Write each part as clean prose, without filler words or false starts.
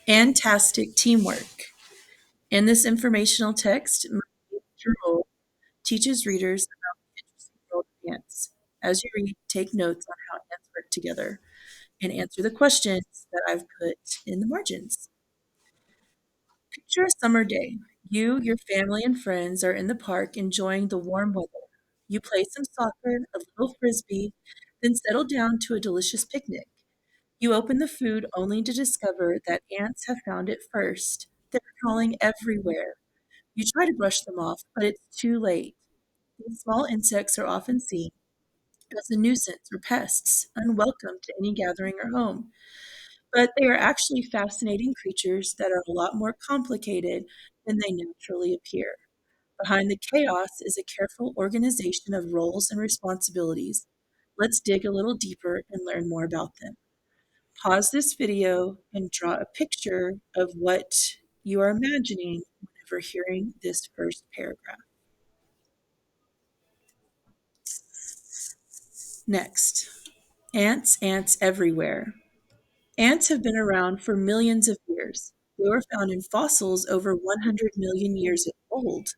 and tastic teamwork. In this informational text, my major role teaches readers about the interesting world of ants. As you read, take notes on how ants work together and answer the questions that I've put in the margins. Picture a summer day. You, your family, and friends are in the park enjoying the warm weather. You play some soccer, a little frisbee, then settle down to a delicious picnic. You open the food only to discover that ants have found it first. They're crawling everywhere. You try to brush them off, but it's too late. These small insects are often seen as a nuisance or pests, unwelcome to any gathering or home. But they are actually fascinating creatures that are a lot more complicated than they naturally appear. Behind the chaos is a careful organization of roles and responsibilities. Let's dig a little deeper and learn more about them. Pause this video and draw a picture of what you are imagining whenever hearing this first paragraph. Next, ants everywhere. Ants have been around for millions of years. They were found in fossils over 100 million years old.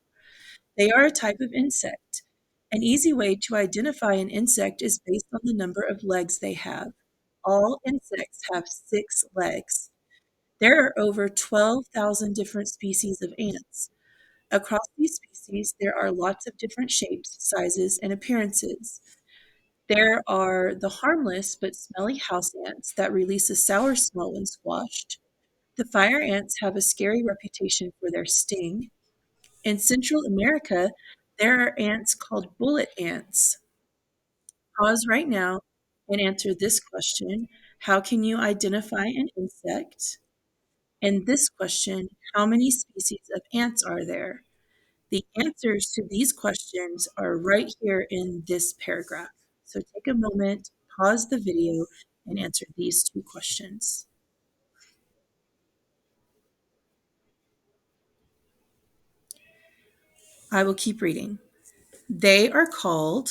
They are a type of insect. An easy way to identify an insect is based on the number of legs they have. All insects have 6 legs. There are over 12,000 different species of ants. Across these species, there are lots of different shapes, sizes, and appearances. There are the harmless but smelly house ants that release a sour smell when squashed. The fire ants have a scary reputation for their sting. In Central America, there are ants called bullet ants. Pause right now and answer this question. How can you identify an insect? And this question, how many species of ants are there? The answers to these questions are right here in this paragraph. So take a moment, pause the video, and answer these two questions. I will keep reading. They are called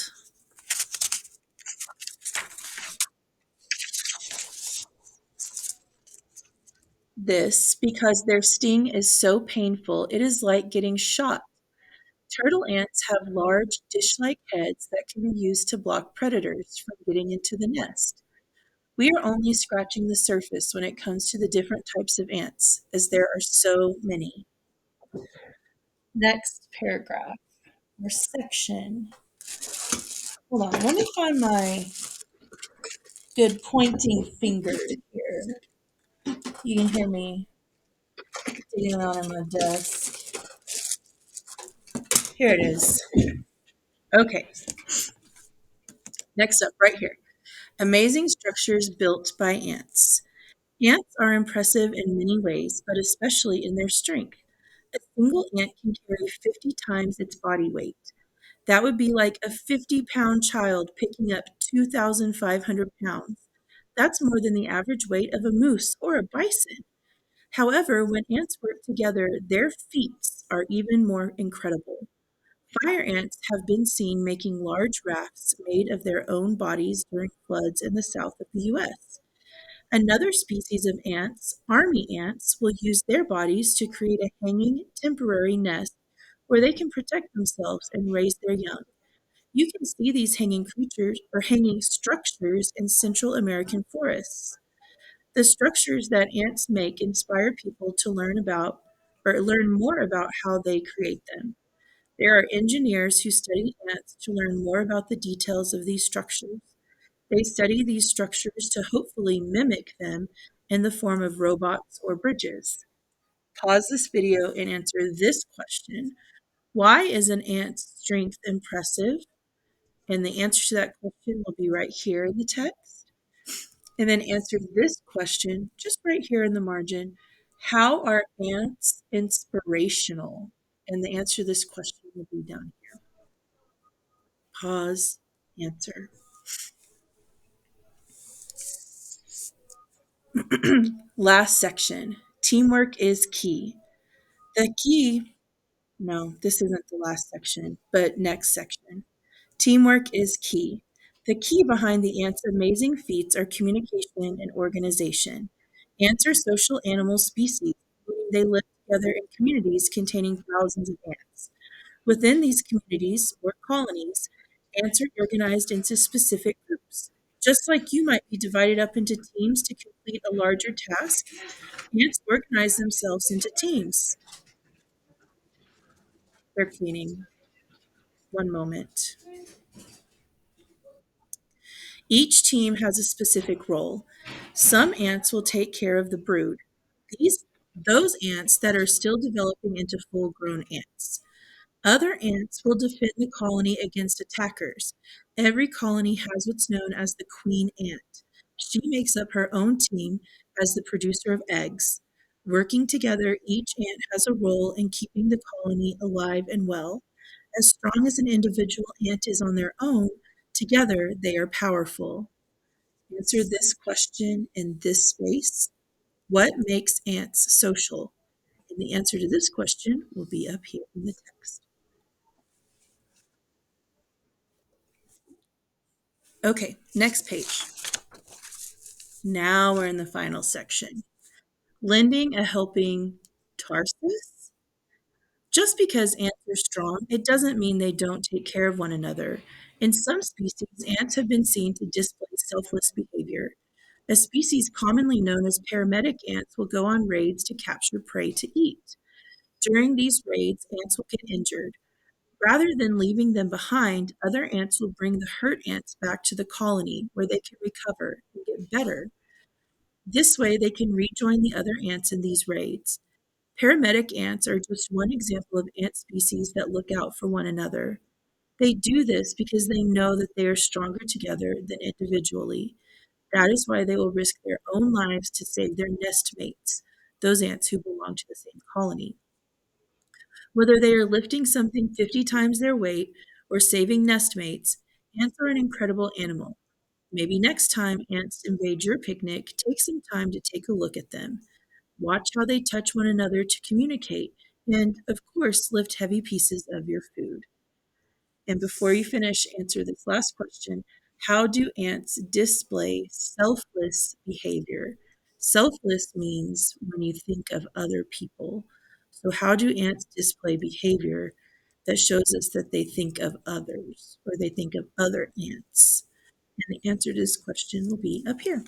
this because their sting is so painful, it is like getting shot. Turtle ants have large dish-like heads that can be used to block predators from getting into the nest. We are only scratching the surface when it comes to the different types of ants, as there are so many. Next paragraph or section. Hold on, let me find my good pointing finger here. You can hear me digging around on my desk. Here it is. Okay, next up, right here. Amazing structures built by ants. Ants are impressive in many ways, but especially in their strength. A single ant can carry 50 times its body weight. That would be like a 50-pound child picking up 2,500 pounds. That's more than the average weight of a moose or a bison. However, when ants work together, their feats are even more incredible. Fire ants have been seen making large rafts made of their own bodies during floods in the south of the US. Another species of ants, army ants, will use their bodies to create a hanging temporary nest where they can protect themselves and raise their young. You can see these hanging creatures or hanging structures in Central American forests. The structures that ants make inspire people to learn about or learn more about how they create them. There are engineers who study ants to learn more about the details of these structures. They study these structures to hopefully mimic them in the form of robots or bridges. Pause this video and answer this question. Why is an ant's strength impressive? And the answer to that question will be right here in the text. And then answer this question just right here in the margin. How are ants inspirational? And the answer to this question will be down here. Pause, answer. Last section. Teamwork is key. The key, no, this isn't the last section, but next section. Teamwork is key. The key behind the ants' amazing feats are communication and organization. Ants are social animal species, meaning they live together in communities containing thousands of ants. Within these communities, or colonies, ants are organized into specific groups. Just like you might be divided up into teams to complete a larger task, ants organize themselves into teams. They're cleaning. One moment. Each team has a specific role. Some ants will take care of the brood. Those ants that are still developing into full-grown ants. Other ants will defend the colony against attackers. Every colony has what's known as the queen ant. She makes up her own team as the producer of eggs. Working together, each ant has a role in keeping the colony alive and well. As strong as an individual ant is on their own, together they are powerful. Answer this question in this space. What makes ants social? And the answer to this question will be up here in the text. Okay, next page. Now we're in the final section. Lending a helping tarsus. Just because ants are strong, it doesn't mean they don't take care of one another. In some species, ants have been seen to display selfless behavior. A species commonly known as paramedic ants will go on raids to capture prey to eat. During these raids, ants will get injured. Rather than leaving them behind, other ants will bring the hurt ants back to the colony where they can recover and get better. This way, they can rejoin the other ants in these raids. Paramedic ants are just one example of ant species that look out for one another. They do this because they know that they are stronger together than individually. That is why they will risk their own lives to save their nest mates, those ants who belong to the same colony. Whether they are lifting something 50 times their weight or saving nestmates, ants are an incredible animal. Maybe next time ants invade your picnic, take some time to take a look at them. Watch how they touch one another to communicate, and of course, lift heavy pieces of your food. And before you finish, answer this last question. How do ants display selfless behavior? Selfless means when you think of other people. So, how do ants display behavior that shows us that they think of others or they think of other ants? And the answer to this question will be up here.